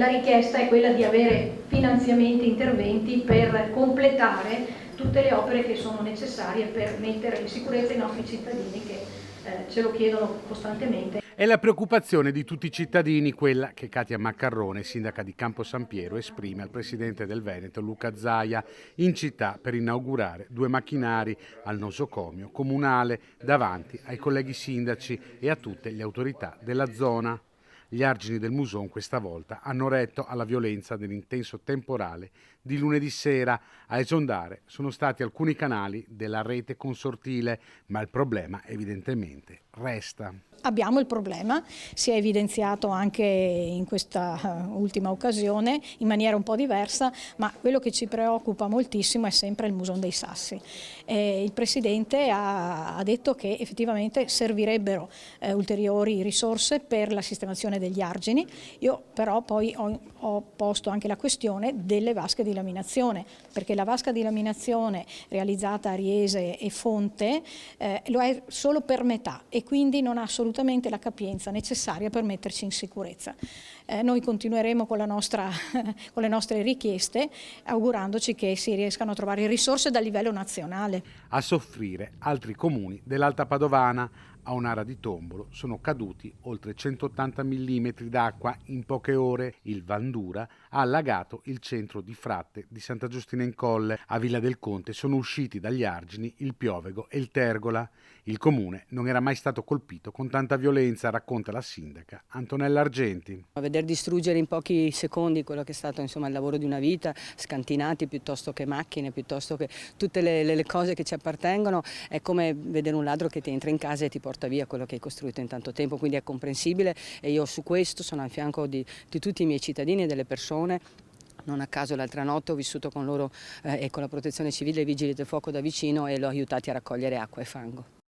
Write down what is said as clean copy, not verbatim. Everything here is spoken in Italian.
la richiesta è quella di avere finanziamenti, interventi per completare tutte le opere che sono necessarie per mettere in sicurezza i nostri cittadini che ce lo chiedono costantemente. È la preoccupazione di tutti i cittadini quella che Katia Maccarrone, sindaca di Campo San Piero, esprime al presidente del Veneto Luca Zaia in città per inaugurare 2 macchinari al nosocomio comunale davanti ai colleghi sindaci e a tutte le autorità della zona. Gli argini del Muson questa volta hanno retto alla violenza dell'intenso temporale di lunedì sera. A esondare sono stati alcuni canali della rete consortile, ma il problema evidentemente resta. Abbiamo il problema, si è evidenziato anche in questa ultima occasione in maniera un po' diversa, ma quello che ci preoccupa moltissimo è sempre il Muson dei Sassi. Il Presidente ha detto che effettivamente servirebbero ulteriori risorse per la sistemazione degli argini. Io però poi ho posto anche la questione delle vasche di laminazione, perché la vasca di laminazione realizzata a Riese e Fonte lo è solo per metà e quindi non ha assolutamente la capienza necessaria per metterci in sicurezza. Noi continueremo con le nostre richieste, augurandoci che si riescano a trovare risorse dal livello nazionale. A soffrire altri comuni dell'Alta Padovana. A Onara di Tombolo sono caduti oltre 180 mm d'acqua in poche ore. Il Vandura ha allagato il centro di Fratte di Santa Giustina in Colle. A Villa del Conte sono usciti dagli argini il Piovego e il Tergola. Il comune non era mai stato colpito con tanta violenza, racconta la sindaca Antonella Argenti. A veder distruggere in pochi secondi quello che è stato il lavoro di una vita, scantinati piuttosto che macchine, piuttosto che tutte le cose che ci appartengono, è come vedere un ladro che ti entra in casa e ti porta via quello che hai costruito in tanto tempo, quindi è comprensibile e io su questo sono al fianco di tutti i miei cittadini e delle persone. Non a caso l'altra notte ho vissuto con loro e con la protezione civile e i vigili del fuoco da vicino e li ho aiutati a raccogliere acqua e fango.